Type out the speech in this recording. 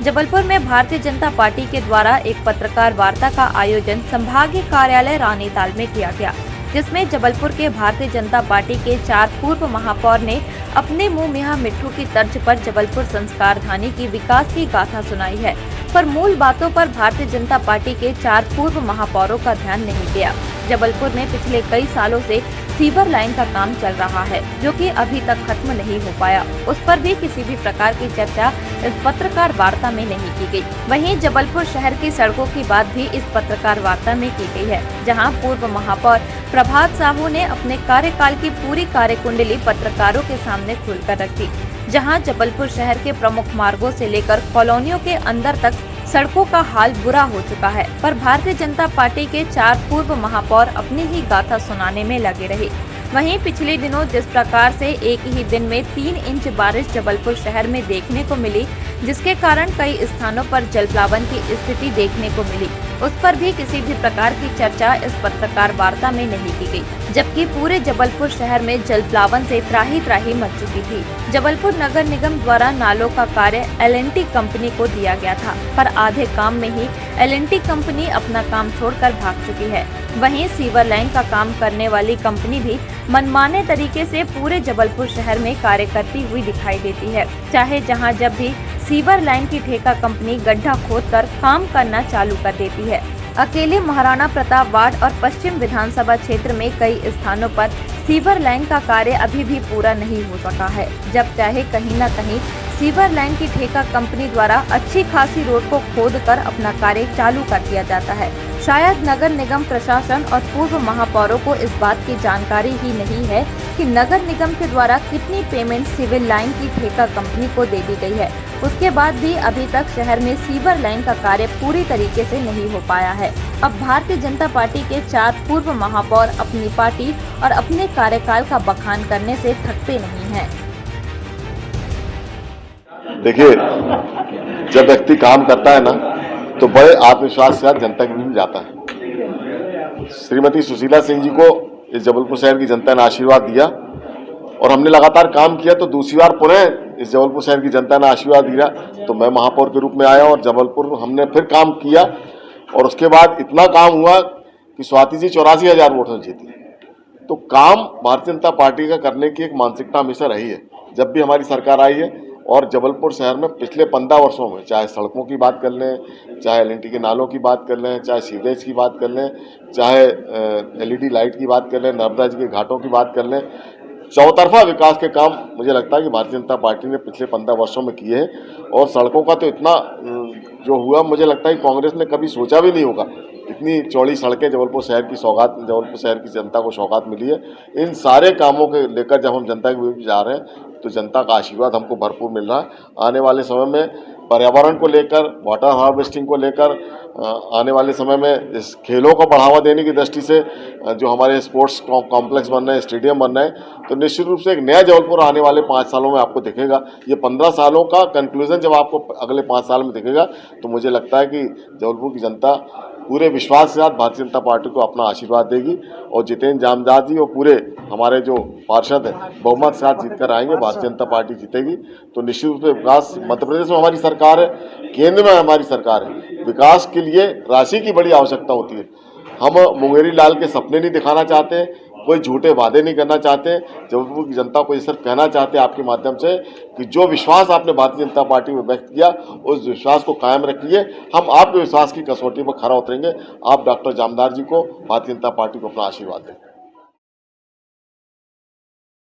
जबलपुर में भारतीय जनता पार्टी के द्वारा एक पत्रकार वार्ता का आयोजन संभागीय कार्यालय रानीताल में किया गया, जिसमें जबलपुर के भारतीय जनता पार्टी के 4 पूर्व महापौर ने अपने मुंह मियां मिट्ठू की तर्ज पर जबलपुर संस्कारधानी की विकास की गाथा सुनाई है। पर मूल बातों पर भारतीय जनता पार्टी के 4 पूर्व महापौरों का ध्यान नहीं गया। जबलपुर में पिछले कई सालों से सीवर लाइन का काम चल रहा है, जो कि अभी तक खत्म नहीं हो पाया। उस पर भी किसी भी प्रकार की चर्चा इस पत्रकार वार्ता में नहीं की गई। वहीं जबलपुर शहर की सड़कों की बात भी इस पत्रकार वार्ता में की गई है, जहां पूर्व महापौर प्रभात साहू ने अपने कार्यकाल की पूरी कार्यकुंडली पत्रकारों के सामने खोलकर रखी, जहां जबलपुर शहर के प्रमुख मार्गों से लेकर कॉलोनियों के अंदर तक सड़कों का हाल बुरा हो चुका है। पर भारतीय जनता पार्टी के 4 पूर्व महापौर अपनी ही गाथा सुनाने में लगे रहे। वहीं पिछले दिनों जिस प्रकार से एक ही दिन में 3 इंच बारिश जबलपुर शहर में देखने को मिली, जिसके कारण कई स्थानों पर जलप्लावन की स्थिति देखने को मिली, उस पर भी किसी भी प्रकार की चर्चा इस पत्रकार वार्ता में नहीं की गई। जबकि पूरे जबलपुर शहर में जलप्लावन से त्राही त्राही मच चुकी थी। जबलपुर नगर निगम द्वारा नालों का कार्य L&T कंपनी को दिया गया था, पर आधे काम में ही L&T कंपनी अपना काम छोड़कर भाग चुकी है। वहीं सीवर लाइन का काम करने वाली कंपनी भी मनमाने तरीके से पूरे जबलपुर शहर में कार्य करती हुई दिखाई देती है। चाहे जहां जब भी सीवर लाइन की ठेका कंपनी गड्ढा खोदकर काम करना चालू कर देती है। अकेले महाराणा प्रताप वार्ड और पश्चिम विधानसभा क्षेत्र में कई स्थानों पर सीवर लाइन का कार्य अभी भी पूरा नहीं हो सका है। जब चाहे कहीं न कहीं सीवर लाइन की ठेका कंपनी द्वारा अच्छी खासी रोड को खोदकर अपना कार्य चालू कर दिया जाता है। शायद नगर निगम प्रशासन और पूर्व महापौरों को इस बात की जानकारी ही नहीं है कि नगर निगम के द्वारा कितनी पेमेंट सिविल लाइन की ठेका कंपनी को दे दी गई है। उसके बाद भी अभी तक शहर में सीवर लाइन का कार्य पूरी तरीके से नहीं हो पाया है। अब भारतीय जनता पार्टी के 4 पूर्व महापौर अपनी पार्टी और अपने कार्यकाल का बखान करने से थकते नहीं हैं। देखिए, जब व्यक्ति काम करता है ना, तो बड़े आत्मविश्वास के साथ जनता के बीच में जाता है। श्रीमती सुशीला सिंह जी को इस जबलपुर शहर की जनता ने आशीर्वाद दिया और हमने लगातार काम किया, तो दूसरी बार पुनः इस जबलपुर शहर की जनता ने आशीर्वाद दिया, तो मैं महापौर के रूप में आया और जबलपुर हमने फिर काम किया। और उसके बाद इतना काम हुआ कि स्वाति जी 84,000 वोटों से जीती। तो काम भारतीय जनता पार्टी का करने की एक मानसिकता हमेशा रही है, जब भी हमारी सरकार आई है। और जबलपुर शहर में पिछले 15 वर्षों में, चाहे सड़कों की बात कर लें, चाहे L&T के नालों की बात कर लें, चाहे सीवरेज की बात कर लें, चाहे LED लाइट की बात कर लें, नर्मदा जी के घाटों की बात कर लें, चौतरफा विकास के काम मुझे लगता है कि भारतीय जनता पार्टी ने पिछले 15 वर्षों में किए हैं। और सड़कों का तो इतना जो हुआ, मुझे लगता है कि कांग्रेस ने कभी सोचा भी नहीं होगा। इतनी चौड़ी सड़कें जबलपुर शहर की सौगात, जबलपुर शहर की जनता को सौगात मिली है। इन सारे कामों के लेकर जब हम जनता के बीच जा रहे हैं, तो जनता का आशीर्वाद हमको भरपूर मिल रहा है। आने वाले समय में पर्यावरण को लेकर, वाटर हार्वेस्टिंग को लेकर, आने वाले समय में इस खेलों को बढ़ावा देने की दृष्टि से जो हमारे स्पोर्ट्स कॉम्प्लेक्स बन रहे हैं, स्टेडियम बन रहे हैं, तो निश्चित रूप से एक नया जबलपुर आने वाले 5 सालों में आपको दिखेगा। ये 15 सालों का कंक्लूजन जब आपको अगले 5 साल में दिखेगा, तो मुझे लगता है कि जबलपुर की जनता पूरे विश्वास के साथ भारतीय जनता पार्टी को अपना आशीर्वाद देगी और जितेंद्र जामदार जी और पूरे हमारे जो पार्षद हैं बहुमत के साथ जीतकर आएंगे। भारतीय जनता पार्टी जीतेगी तो निश्चित रूप से विकास, मध्य प्रदेश में हमारी सरकार है, केंद्र में हमारी सरकार है। विकास के लिए राशि की बड़ी आवश्यकता होती है। हम मुंगेरी लाल के सपने नहीं दिखाना चाहते, कोई झूठे वादे नहीं करना चाहते। जबलपुर की जनता को ये सिर्फ कहना चाहते हैं आपके माध्यम से कि जो विश्वास आपने भारतीय जनता पार्टी में व्यक्त किया, उस विश्वास को कायम रखिए। हम आपके विश्वास की कसौटी पर खरा उतरेंगे। आप डॉक्टर जामदार जी को, भारतीय जनता पार्टी को अपना आशीर्वाद दें।